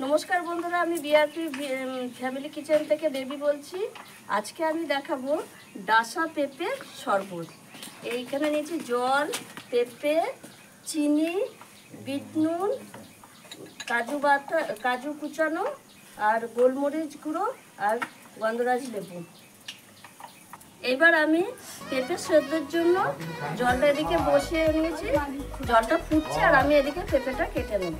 নমস্কার বন্ধুরা, আমি বিআরপি ফ্যামিলি কিচেন থেকে বেবি বলছি। আজকে আমি দেখাবো ডাসা পেঁপে শরবত। এইখানে নিয়েছি জল, পেঁপে, চিনি, বিট নুন, কাজু কুচানো আর গোলমরিচ গুঁড়ো আর গন্ধরাজ লেবু। এবার আমি পেঁপে সেদ্ধর জন্য জলটা এদিকে বসিয়ে নিয়েছি। জলটা ফুটছে আর আমি এদিকে পেঁপেটা কেটে নেব।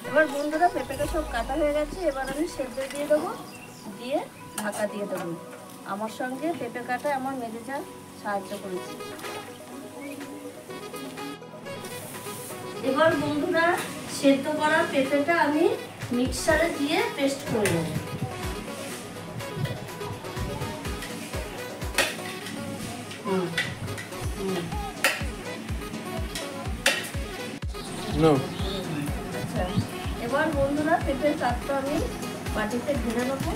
এবার বন্ধুরা পেঁপেটা সব কাটা হয়ে গেছে। এবার আমি সেদ্ধ দিয়ে দেবো, দিয়ে ঢাকা দিয়ে দেবো। আমার সঙ্গে পেঁপে কাটা আমার মেজেজা সাহায্য করেছে। এবার বন্ধুরা সেদ্ধ করা পেঁপেটা আমি মিক্সারে দিয়ে পেস্ট করে নেব। আচ্ছা, এবার বন্ধুরা পেঁপের কাঠটা আমি বাটিতে ঢেলে নেবো।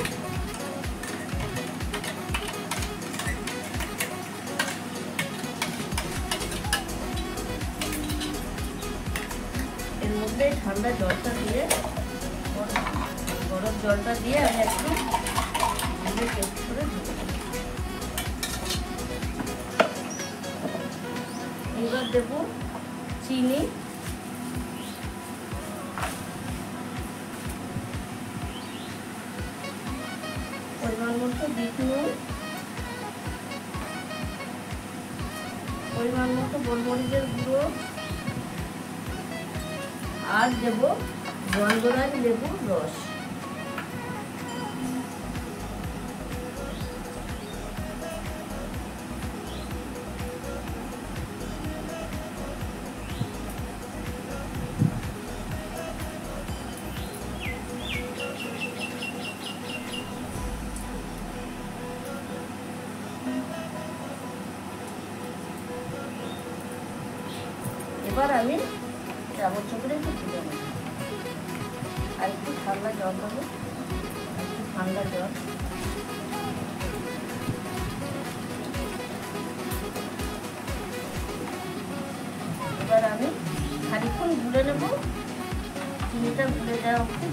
এর মধ্যে ঠান্ডা জলটা দিয়ে, গরম জলটা দিয়ে আমি একটু পেস্ট করে ঢেলে দেবো। এবার দেবো চিনি, পরিমাণ মতো বিট নুন, পরিমাণ মতো গোলমরিচের গুঁড়ো আর দেবো গন্ধরাজ লেবুর রস। এবার আমি চামচ করে একটু তুলে নেব আর একটু ঠান্ডা জল দেবো, একটু ঠান্ডা জল। এবার আমি খানিকক্ষণ গুলে নেব, চিনিটা গুলে দেওয়া অবধি।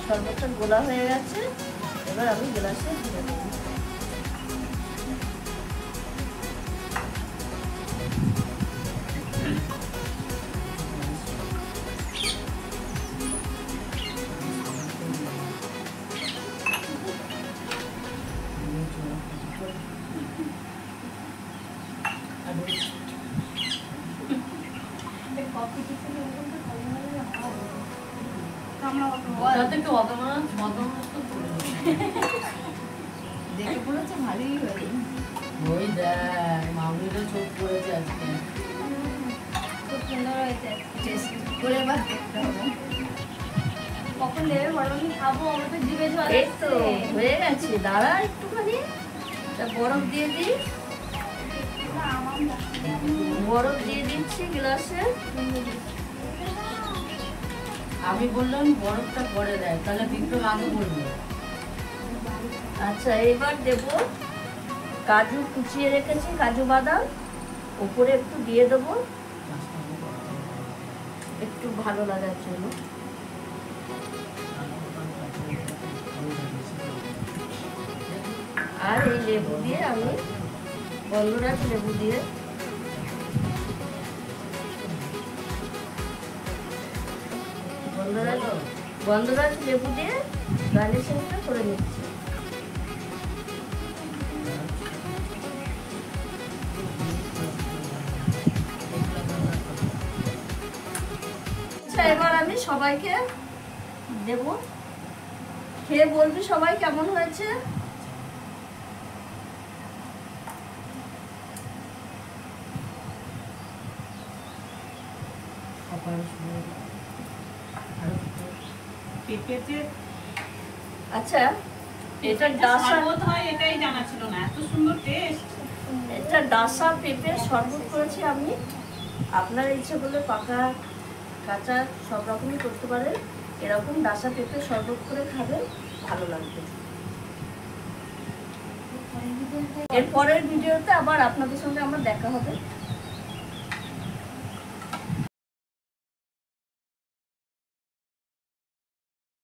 শরবতটা গোলা হয়ে গেছে। এবার আমি গ্লাসে ঢেলে দেব। দেখে পড়েছে ভালোই হয়ে ওই দেখ মামনিরও চোখ পড়েছে আজকে, খুব সুন্দর হয়েছে। টেস্ট করে এবার দেখতে হবে কখন দেবে। বলো আমি খাবো, আমার তো জিভে জল এই তো আসছে। হয়ে গেছে, দাঁড়া একটুখানি বরফ দিয়ে দিই। বরফ দিয়ে দিচ্ছি গ্লাসে। আমি বললাম বরফটা পরে দেয়, তাহলে বিক্রম আগে বলবে। আচ্ছা, এবার দেবো কাজু কুচিয়ে রেখেছি, কাজু বাদাম উপরে একটু দিয়ে দেবো, একটু ভালো লাগার জন্য। আর এই লেবু দিয়ে আমি গন্ধরাজ লেবু দিয়ে গন্ধরাজ লেবু দিয়ে গার্নিশিংটা করে নিচ্ছি। আচ্ছা, এবার আমি সবাইকে দেব, খেয়ে বলবি সবাই কেমন হয়েছে। পেঁপেতে আচ্ছা, এটা ডাসা, শরবত হয় এটাই জানা ছিল না, এত সুন্দর টেস্ট। এটা ডাসা পেঁপে শরবত করেছি আমি। আপনার ইচ্ছে করলে পাকা কাঁচা সব রকমই করতে পারেন। এরকম ডাসা পেঁপে শরবত করে খাবেন, ভালো লাগবে। এর পরের ভিডিওতে আবার আপনাদের সঙ্গে আমার দেখা হবে।